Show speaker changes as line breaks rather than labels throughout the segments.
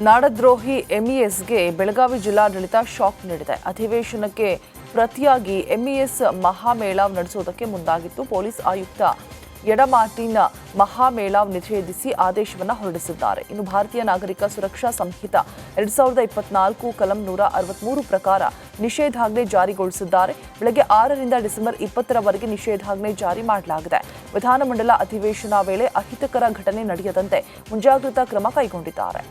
ನಾಡದ್ರೋಹಿ ಎಂಇಎಸ್ಗೆ ಬೆಳಗಾವಿ ಜಿಲ್ಲಾಡಳಿತ ಶಾಕ್ ನೀಡಿದೆ. ಅಧಿವೇಶನಕ್ಕೆ ಪ್ರತಿಯಾಗಿ ಎಂಇಎಸ್ ಮಹಾಮೇಳಾವ್ ನಡೆಸುವುದಕ್ಕೆ ಮುಂದಾಗಿತ್ತು. ಪೊಲೀಸ್ ಆಯುಕ್ತ ಎಡಮಾರ್ಟಿನ್ ಮಹಾಮೇಳಾವ್ ನಿಷೇಧಿಸಿ ಆದೇಶವನ್ನು ಹೊರಡಿಸಿದ್ದಾರೆ. ಇನ್ನು ಭಾರತೀಯ ನಾಗರಿಕ ಸುರಕ್ಷಾ ಸಂಹಿತಾ 2024 ಕಲಂ 163 ಪ್ರಕಾರ ನಿಷೇಧಾಜ್ಞೆ ಜಾರಿಗೊಳಿಸಿದ್ದಾರೆ. ಬೆಳಗ್ಗೆ 6 ರಿಂದ ಡಿಸೆಂಬರ್ 20ರವರೆಗೆ ನಿಷೇಧಾಜ್ಞೆ ಜಾರಿ ಮಾಡಲಾಗಿದೆ. ವಿಧಾನಮಂಡಲ ಅಧಿವೇಶನ ವೇಳೆ ಅಹಿತಕರ ಘಟನೆ ನಡೆಯದಂತೆ ಮುಂಜಾಗ್ರತಾ ಕ್ರಮ ಕೈಗೊಂಡಿದ್ದಾರೆ.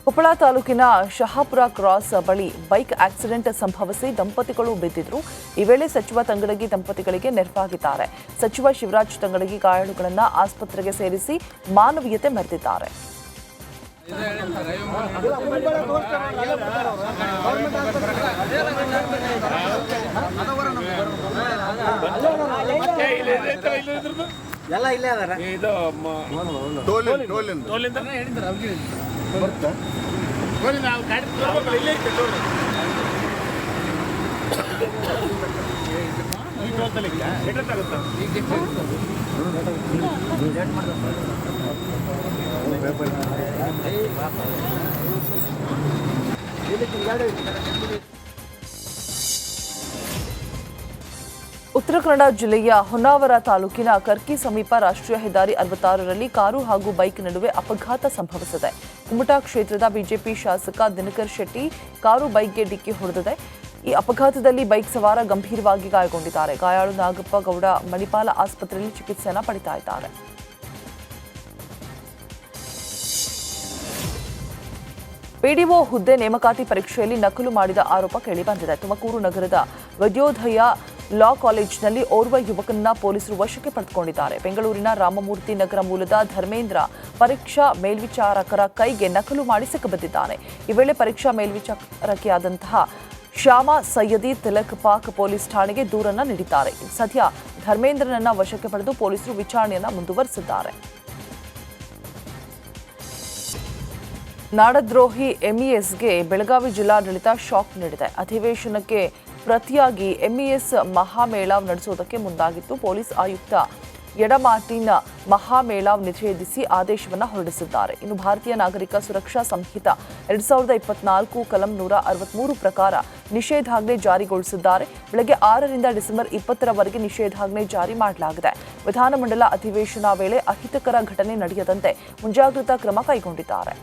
ಕೊಪ್ಪಳ ತಾಲೂಕಿನ ಶಹಾಪುರ ಕ್ರಾಸ್ ಬಳಿ ಬೈಕ್ ಆಕ್ಸಿಡೆಂಟ್ ಸಂಭವಿಸಿ ದಂಪತಿಗಳು ಬಿದ್ದಿದ್ರು. ಈ ವೇಳೆ ಸಚಿವ ತಂಗಡಗಿ ದಂಪತಿಗಳಿಗೆ ನೆರವಾಗಿದ್ದಾರೆ. ಸಚಿವ ಶಿವರಾಜ್ ತಂಗಡಗಿ ಗಾಯಾಳುಗಳನ್ನು ಆಸ್ಪತ್ರೆಗೆ ಸೇರಿಸಿ ಮಾನವೀಯತೆ ಮೆರೆದಿದ್ದಾರೆ. ಉತ್ತರ ಕನ್ನಡ ಜಿಲ್ಲೆಯ ಹೊನ್ನಾವರ ತಾಲೂಕಿನ ಕರ್ಕಿ ಸಮೀಪ ರಾಷ್ಟ್ರೀಯ ಹೆದ್ದಾರಿ 66ರಲ್ಲಿ ಕಾರು ಹಾಗೂ ಬೈಕ್ ನಡುವೆ ಅಪಘಾತ ಸಂಭವಿಸಿದೆ. ಕುಮಟಾ ಕ್ಷೇತ್ರದ ಬಿಜೆಪಿ ಶಾಸಕ ದಿನಕರ್ ಶೆಟ್ಟಿ ಕಾರು ಬೈಕ್ಗೆ ಡಿಕ್ಕಿ ಹೊಡೆದಿದೆ. ಈ ಅಪಘಾತದಲ್ಲಿ ಬೈಕ್ ಸವಾರ ಗಂಭೀರವಾಗಿ ಗಾಯಗೊಂಡಿದ್ದಾರೆ. ಗಾಯಾಳು ನಾಗಪ್ಪ ಗೌಡ ಮಣಿಪಾಲ ಆಸ್ಪತ್ರೆಯಲ್ಲಿ ಚಿಕಿತ್ಸೆಯನ್ನು ಪಡಿತಾ ಇದ್ದಾರೆ. ಪಿಡಿಒ ಹುದ್ದೆ ನೇಮಕಾತಿ ಪರೀಕ್ಷೆಯಲ್ಲಿ ನಕಲು ಮಾಡಿದ ಆರೋಪ ಕೇಳಿಬಂದಿದೆ. ತುಮಕೂರು ನಗರದ ವೈದ್ಯೋದಯ ಲಾ ಕಾಲೇಜಿನಲ್ಲಿ ಓರ್ವ ಯುವಕನನ್ನ ಪೊಲೀಸರು ವಶಕ್ಕೆ ಪಡೆದುಕೊಂಡಿದ್ದಾರೆ. ಬೆಂಗಳೂರಿನ ರಾಮಮೂರ್ತಿ ನಗರ ಮೂಲದ ಧರ್ಮೇಂದ್ರ ಪರೀಕ್ಷಾ ಮೇಲ್ವಿಚಾರಕರ ಕೈಗೆ ನಕಲು ಮಾಡಿ ಸಿಕ್ಕಬಿದ್ದಿದ್ದಾನೆ. ಈ ವೇಳೆ ಪರೀಕ್ಷಾ ಮೇಲ್ವಿಚಾರಕಿಯಾದಂತಹ ಶ್ಯಾಮಾ ಸೈಯದಿ ತಿಲಕ್ ಪಾಕ್ ಪೊಲೀಸ್ ಠಾಣೆಗೆ ದೂರನ್ನ ನೀಡಿದ್ದಾರೆ. ಸದ್ಯ ಧರ್ಮೇಂದ್ರನನ್ನ ವಶಕ್ಕೆ ಪಡೆದು ಪೊಲೀಸರು ವಿಚಾರಣೆಯನ್ನ ಮುಂದುವರೆಸಿದ್ದಾರೆ. ನಾಡದ್ರೋಹಿ ಎಂಇಎಸ್ಗೆ ಬೆಳಗಾವಿ ಜಿಲ್ಲಾಡಳಿತ ಶಾಕ್ ನೀಡಿದೆ. ಅಧಿವೇಶನಕ್ಕೆ ಪ್ರತಿಯಾಗಿ ಎಂಇಎಸ್ ಮಹಾಮೇಳಾವ್ ನಡೆಸುವುದಕ್ಕೆ ಮುಂದಾಗಿತ್ತು. ಪೊಲೀಸ್ ಆಯುಕ್ತ ಎಡಮಾರ್ಟಿನ್ ಮಹಾಮೇಳಾವ್ ನಿಷೇಧಿಸಿ ಆದೇಶವನ್ನು ಹೊರಡಿಸಿದ್ದಾರೆ. ಇನ್ನು ಭಾರತೀಯ ನಾಗರಿಕ ಸುರಕ್ಷಾ ಸಂಹಿತಾ 2024 ಕಲಂ 163 ಪ್ರಕಾರ ನಿಷೇಧಾಜ್ಞೆ ಜಾರಿಗೊಳಿಸಿದ್ದಾರೆ. ಬೆಳಗ್ಗೆ 6 ರಿಂದ ಡಿಸೆಂಬರ್ 20ರವರೆಗೆ ನಿಷೇಧಾಜ್ಞೆ ಜಾರಿ ಮಾಡಲಾಗಿದೆ. ವಿಧಾನಮಂಡಲ ಅಧಿವೇಶನ ವೇಳೆ ಅಹಿತಕರ ಘಟನೆ ನಡೆಯದಂತೆ ಮುಂಜಾಗ್ರತಾ ಕ್ರಮ ಕೈಗೊಂಡಿದ್ದಾರೆ.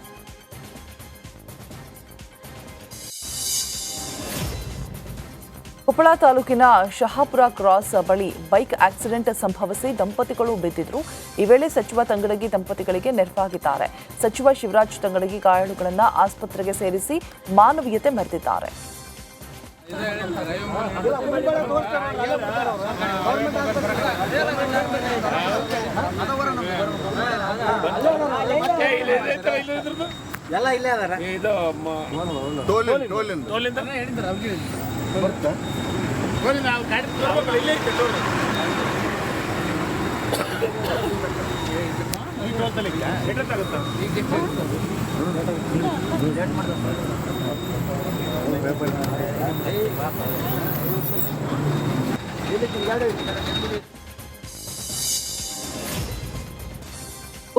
ಕೊಪ್ಪಳ ತಾಲೂಕಿನ ಶಹಾಪುರ ಕ್ರಾಸ್ ಬಳಿ ಬೈಕ್ ಆಕ್ಸಿಡೆಂಟ್ ಸಂಭವಿಸಿ ದಂಪತಿಗಳು ಬಿದ್ದಿದ್ರು. ಈ ವೇಳೆ ಸಚಿವ ತಂಗಡಗಿ ದಂಪತಿಗಳಿಗೆ ನೆರವಾಗಿದ್ದಾರೆ. ಸಚಿವ ಶಿವರಾಜ್ ತಂಗಡಗಿ ಗಾಯಾಳುಗಳನ್ನು ಆಸ್ಪತ್ರೆಗೆ ಸೇರಿಸಿ ಮಾನವೀಯತೆ ಮೆರೆದಿದ್ದಾರೆ.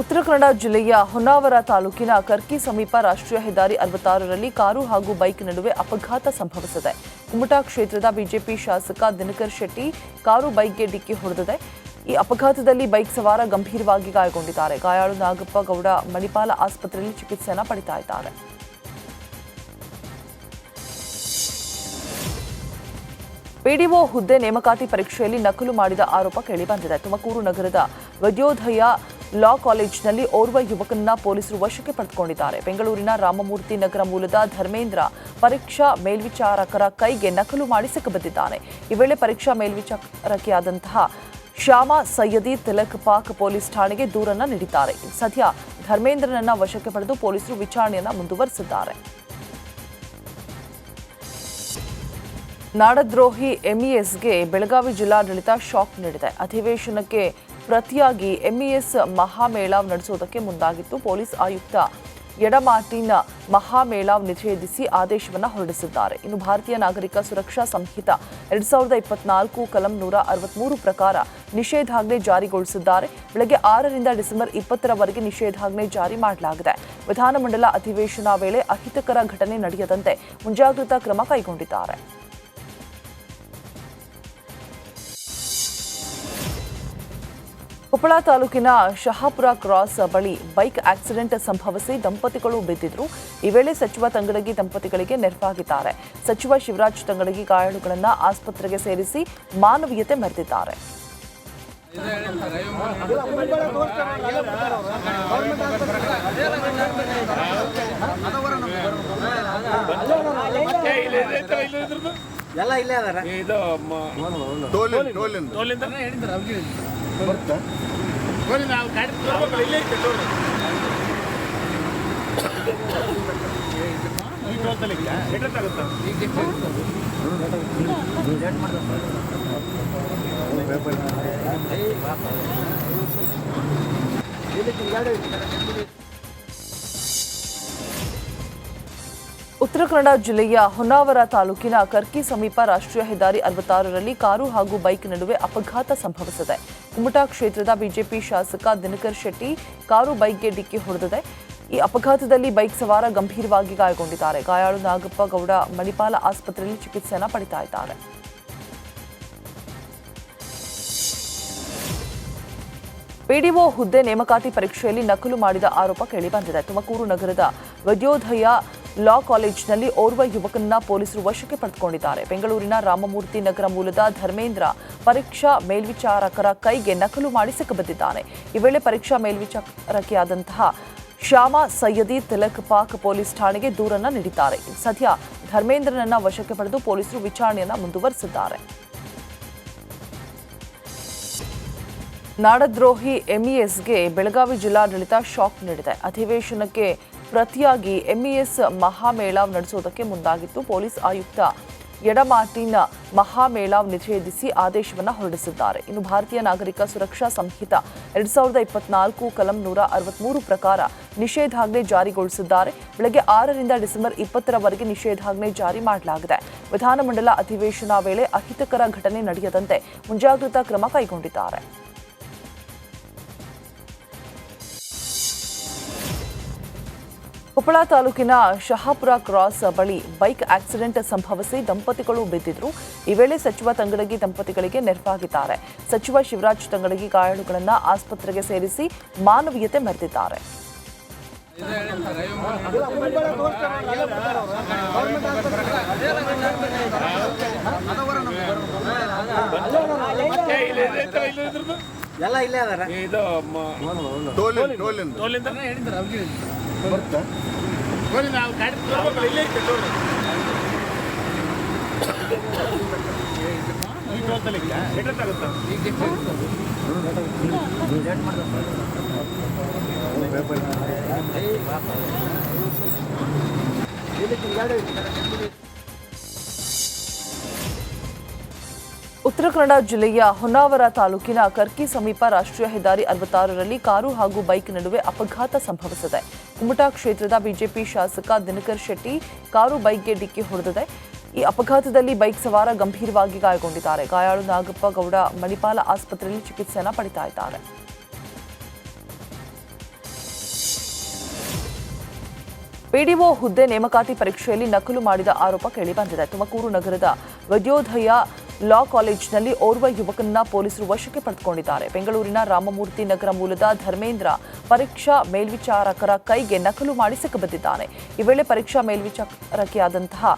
ಉತ್ತರ ಕನ್ನಡ ಜಿಲ್ಲೆಯ ಹೊನ್ನಾವರ ತಾಲೂಕಿನ ಕರ್ಕಿ ಸಮೀಪ ರಾಷ್ಟ್ರೀಯ ಹೆದ್ದಾರಿ 66ರಲ್ಲಿ ಕಾರು ಹಾಗೂ ಬೈಕ್ ನಡುವೆ ಅಪಘಾತ ಸಂಭವಿಸಿದೆ. ಕುಮಟಾ ಕ್ಷೇತ್ರದ ಬಿಜೆಪಿ ಶಾಸಕ ದಿನಕರ್ ಶೆಟ್ಟಿ ಕಾರು ಬೈಕ್ಗೆ ಡಿಕ್ಕಿ ಹೊಡೆದಿದೆ. ಈ ಅಪಘಾತದಲ್ಲಿ ಬೈಕ್ ಸವಾರ ಗಂಭೀರವಾಗಿ ಗಾಯಗೊಂಡಿದ್ದಾರೆ. ಗಾಯಾಳು ನಾಗಪ್ಪ ಗೌಡ ಮಣಿಪಾಲ ಆಸ್ಪತ್ರೆಯಲ್ಲಿ ಚಿಕಿತ್ಸೆಯನ್ನು ಪಡಿತಾ ಇದ್ದಾರೆ. ಪಿಡಿಒ ಹುದ್ದೆ ನೇಮಕಾತಿ ಪರೀಕ್ಷೆಯಲ್ಲಿ ನಕಲು ಮಾಡಿದ ಆರೋಪ ಕೇಳಿಬಂದಿದೆ. ತುಮಕೂರು ನಗರದ ವೈದ್ಯೋದಯ ಲಾ ಕಾಲೇಜಿನಲ್ಲಿ ಓರ್ವ ಯುವಕನನ್ನ ಪೊಲೀಸರು ವಶಕ್ಕೆ ಪಡೆದುಕೊಂಡಿದ್ದಾರೆ. ಬೆಂಗಳೂರಿನ ರಾಮಮೂರ್ತಿ ನಗರ ಮೂಲದ ಧರ್ಮೇಂದ್ರ ಪರೀಕ್ಷಾ ಮೇಲ್ವಿಚಾರಕರ ಕೈಗೆ ನಕಲು ಮಾಡಿ ಸಿಕ್ಕಬಿದ್ದಿದ್ದಾನೆ. ಈ ವೇಳೆ ಪರೀಕ್ಷಾ ಮೇಲ್ವಿಚಾರಕಿಯಾದಂತಹ ಶ್ಯಾಮಾ ಸೈಯದಿ ತಿಲಕ್ ಪಾಕ್ ಪೊಲೀಸ್ ಠಾಣೆಗೆ ದೂರನ್ನ ನೀಡಿದ್ದಾರೆ. ಸದ್ಯ ಧರ್ಮೇಂದ್ರನನ್ನ ವಶಕ್ಕೆ ಪಡೆದು ಪೊಲೀಸರು ವಿಚಾರಣೆಯನ್ನ ಮುಂದುವರೆಸಿದ್ದಾರೆ. ನಾಡದ್ರೋಹಿ ಎಂಇಎಸ್ಗೆ ಬೆಳಗಾವಿ ಜಿಲ್ಲಾಡಳಿತ ಶಾಕ್ ನೀಡಿದೆ. ಅಧಿವೇಶನಕ್ಕೆ ಪ್ರತಿಯಾಗಿ ಎಂಇಎಸ್ ಮಹಾಮೇಳಾವ್ ನಡೆಸುವುದಕ್ಕೆ ಮುಂದಾಗಿತ್ತು. ಪೊಲೀಸ್ ಆಯುಕ್ತ ಎಡಮಾರ್ಟಿನ್ ಮಹಾಮೇಳಾವ್ ನಿಷೇಧಿಸಿ ಆದೇಶವನ್ನು ಹೊರಡಿಸಿದ್ದಾರೆ. ಇನ್ನು ಭಾರತೀಯ ನಾಗರಿಕ ಸುರಕ್ಷಾ ಸಂಹಿತ 2024 ಕಲಂ 163 ಪ್ರಕಾರ ನಿಷೇಧಾಜ್ಞೆ ಜಾರಿಗೊಳಿಸಿದ್ದಾರೆ. ಬೆಳಗ್ಗೆ 6ರಿಂದ ಡಿಸೆಂಬರ್ 20ರವರೆಗೆ ನಿಷೇಧಾಜ್ಞೆ ಜಾರಿ ಮಾಡಲಾಗಿದೆ. ವಿಧಾನಮಂಡಲ ಅಧಿವೇಶನ ವೇಳೆ ಅಹಿತಕರ ಘಟನೆ ನಡೆಯದಂತೆ ಮುಂಜಾಗ್ರತಾ ಕ್ರಮ ಕೈಗೊಂಡಿದ್ದಾರೆ. ಕೊಪ್ಪಳ ತಾಲೂಕಿನ ಶಹಾಪುರ ಕ್ರಾಸ್ ಬಳಿ ಬೈಕ್ ಆಕ್ಸಿಡೆಂಟ್ ಸಂಭವಿಸಿ ದಂಪತಿಗಳು ಬಿದ್ದಿದ್ರು. ಈ ವೇಳೆ ಸಚಿವ ತಂಗಡಗಿ ದಂಪತಿಗಳಿಗೆ ನೆರವಾಗಿದ್ದಾರೆ. ಸಚಿವ ಶಿವರಾಜ್ ತಂಗಡಗಿ ಗಾಯಾಳುಗಳನ್ನು ಆಸ್ಪತ್ರೆಗೆ ಸೇರಿಸಿ ಮಾನವೀಯತೆ ಮೆರೆದಿದ್ದಾರೆ.
ಎಲ್ಲ ಇಲ್ಲೇ ಅದಾರ ಇದು ನಾವು ಗಾಡಿ ಇಲ್ಲೇ ಐತೆ
ಉತ್ತರ ಕನ್ನಡ ಜಿಲ್ಲೆಯ ಹೊನ್ನಾವರ ತಾಲೂಕಿನ ಕರ್ಕಿ ಸಮೀಪ ರಾಷ್ಟ್ರೀಯ ಹೆದ್ದಾರಿ 66ರಲ್ಲಿ ಕಾರು ಹಾಗೂ ಬೈಕ್ ನಡುವೆ ಅಪಘಾತ ಸಂಭವಿಸಿದೆ. ಕುಮಟಾ ಕ್ಷೇತ್ರದ ಬಿಜೆಪಿ ಶಾಸಕ ದಿನಕರ್ ಶೆಟ್ಟಿ ಕಾರು ಬೈಕ್ಗೆ ಡಿಕ್ಕಿ ಹೊಡೆದಿದೆ. ಈ ಅಪಘಾತದಲ್ಲಿ ಬೈಕ್ ಸವಾರ ಗಂಭೀರವಾಗಿ ಗಾಯಗೊಂಡಿದ್ದಾರೆ. ಗಾಯಾಳು ನಾಗಪ್ಪ ಗೌಡ ಮಣಿಪಾಲ ಆಸ್ಪತ್ರೆಯಲ್ಲಿ ಚಿಕಿತ್ಸೆಯನ್ನು ಪಡಿತಾ ಇದ್ದಾರೆ. ಪಿಡಿಒ ಹುದ್ದೆ ನೇಮಕಾತಿ ಪರೀಕ್ಷೆಯಲ್ಲಿ ನಕಲು ಮಾಡಿದ ಆರೋಪ ಕೇಳಿಬಂದಿದೆ. ತುಮಕೂರು ನಗರದ ವಿದ್ಯೋದಯ ಲಾ ಕಾಲೇಜಿನಲ್ಲಿ ಓರ್ವ ಯುವಕನನ್ನ ಪೊಲೀಸರು ವಶಕ್ಕೆ ಪಡೆದುಕೊಂಡಿದ್ದಾರೆ. ಬೆಂಗಳೂರಿನ ರಾಮಮೂರ್ತಿ ನಗರ ಮೂಲದ ಧರ್ಮೇಂದ್ರ ಪರೀಕ್ಷಾ ಮೇಲ್ವಿಚಾರಕರ ಕೈಗೆ ನಕಲು ಮಾಡಿ ಸಿಕ್ಕಬಿದ್ದಿದ್ದಾನೆ. ಈ ವೇಳೆ ಪರೀಕ್ಷಾ ಮೇಲ್ವಿಚಾರಕಿಯಾದಂತಹ ಶ್ಯಾಮಾ ಸೈಯದಿ ತಿಲಕ್ ಪಾಕ್ ಪೊಲೀಸ್ ಠಾಣೆಗೆ ದೂರನ್ನ ನೀಡಿದ್ದಾರೆ. ಸದ್ಯ ಧರ್ಮೇಂದ್ರನನ್ನ ವಶಕ್ಕೆ ಪಡೆದು ಪೊಲೀಸರು ವಿಚಾರಣೆಯನ್ನ ಮುಂದುವರೆಸಿದ್ದಾರೆ. ನಾಡದ್ರೋಹಿ ಎಂಇಎಸ್ಗೆ ಬೆಳಗಾವಿ ಜಿಲ್ಲಾಡಳಿತ ಶಾಕ್ ನೀಡಿದೆ. ಅಧಿವೇಶನಕ್ಕೆ ಪ್ರತಿಯಾಗಿ ಎಂಇಎಸ್ ಮಹಾಮೇಳಾವ್ ನಡೆಸುವುದಕ್ಕೆ ಮುಂದಾಗಿತ್ತು. ಪೊಲೀಸ್ ಆಯುಕ್ತ ಎಡಮಾರ್ಟಿನ್ ಮಹಾಮೇಳಾವ್ ನಿಷೇಧಿಸಿ ಆದೇಶವನ್ನು ಹೊರಡಿಸಿದ್ದಾರೆ. ಇನ್ನು ಭಾರತೀಯ ನಾಗರಿಕ ಸುರಕ್ಷಾ ಸಂಹಿತ 2024 ಕಲಂ 163 ಪ್ರಕಾರ ನಿಷೇಧಾಜ್ಞೆ ಜಾರಿಗೊಳಿಸಿದ್ದಾರೆ. ಬೆಳಗ್ಗೆ 6ರಿಂದ ಡಿಸೆಂಬರ್ 20ರವರೆಗೆ ನಿಷೇಧಾಜ್ಞೆ ಜಾರಿ ಮಾಡಲಾಗಿದೆ. ವಿಧಾನಮಂಡಲ ಅಧಿವೇಶನ ವೇಳೆ ಅಹಿತಕರ ಘಟನೆ ನಡೆಯದಂತೆ ಮುಂಜಾಗ್ರತಾ ಕ್ರಮ ಕೈಗೊಂಡಿದ್ದಾರೆ. ಕೊಪ್ಪಳ ತಾಲೂಕಿನ ಶಹಾಪುರ ಕ್ರಾಸ್ ಬಳಿ ಬೈಕ್ ಆಕ್ಸಿಡೆಂಟ್ ಸಂಭವಿಸಿ ದಂಪತಿಗಳು ಬಿದ್ದಿದ್ರು. ಈ ವೇಳೆ ಸಚಿವ ತಂಗಡಗಿ ದಂಪತಿಗಳಿಗೆ ನೆರವಾಗಿದ್ದಾರೆ. ಸಚಿವ ಶಿವರಾಜ್ ತಂಗಡಗಿ ಗಾಯಾಳುಗಳನ್ನು ಆಸ್ಪತ್ರೆಗೆ ಸೇರಿಸಿ ಮಾನವೀಯತೆ ಮೆರೆದಿದ್ದಾರೆ.
ಎಲ್ಲ ಇಲ್ಲೇ ಅದಾರ ಇದು ನಾವು ಗಾಡಿ ಇಲ್ಲೇ ಐತೆ
ಉತ್ತರ ಕನ್ನಡ ಜಿಲ್ಲೆಯ ಹೊನ್ನಾವರ ತಾಲೂಕಿನ ಕರ್ಕಿ ಸಮೀಪ ರಾಷ್ಟ್ರೀಯ ಹೆದ್ದಾರಿ 66ರಲ್ಲಿ ಕಾರು ಹಾಗೂ ಬೈಕ್ ನಡುವೆ ಅಪಘಾತ ಸಂಭವಿಸಿದೆ. ಕುಮಟಾ ಕ್ಷೇತ್ರದ ಬಿಜೆಪಿ ಶಾಸಕ ದಿನಕರ್ ಶೆಟ್ಟಿ ಕಾರು ಬೈಕ್ಗೆ ಡಿಕ್ಕಿ ಹೊಡೆದಿದೆ. ಈ ಅಪಘಾತದಲ್ಲಿ ಬೈಕ್ ಸವಾರ ಗಂಭೀರವಾಗಿ ಗಾಯಗೊಂಡಿದ್ದಾರೆ. ಗಾಯಾಳು ನಾಗಪ್ಪ ಗೌಡ ಮಣಿಪಾಲ ಆಸ್ಪತ್ರೆಯಲ್ಲಿ ಚಿಕಿತ್ಸೆಯನ್ನು ಪಡಿತಾ ಇದ್ದಾರೆ. ಪಿಡಿಒ ಹುದ್ದೆ ನೇಮಕಾತಿ ಪರೀಕ್ಷೆಯಲ್ಲಿ ನಕಲು ಮಾಡಿದ ಆರೋಪ ಕೇಳಿಬಂದಿದೆ. ತುಮಕೂರು ನಗರದ ವಿದ್ಯೋದಯ ಲಾ ಕಾಲೇಜಿನಲ್ಲಿ ಓರ್ವ ಯುವಕನನ್ನ ಪೊಲೀಸರು ವಶಕ್ಕೆ ಪಡೆದುಕೊಂಡಿದ್ದಾರೆ. ಬೆಂಗಳೂರಿನ ರಾಮಮೂರ್ತಿ ನಗರ ಮೂಲದ ಧರ್ಮೇಂದ್ರ ಪರೀಕ್ಷಾ ಮೇಲ್ವಿಚಾರಕರ ಕೈಗೆ ನಕಲು ಮಾಡಿ ಸಿಕ್ಕಬಿದ್ದಿದ್ದಾನೆ. ಈ ವೇಳೆ ಪರೀಕ್ಷಾ ಮೇಲ್ವಿಚಾರಕಿಯಾದಂತಹ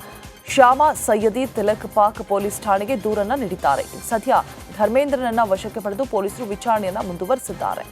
ಶ್ಯಾಮಾ ಸೈಯದಿ ತಿಲಕ್ ಪಾಕ್ ಪೊಲೀಸ್ ಠಾಣೆಗೆ ದೂರನ್ನ ನೀಡಿದ್ದಾರೆ. ಸದ್ಯ ಧರ್ಮೇಂದ್ರನನ್ನ ವಶಕ್ಕೆ ಪಡೆದು ಪೊಲೀಸರು ವಿಚಾರಣೆಯನ್ನ ಮುಂದುವರೆಸಿದ್ದಾರೆ.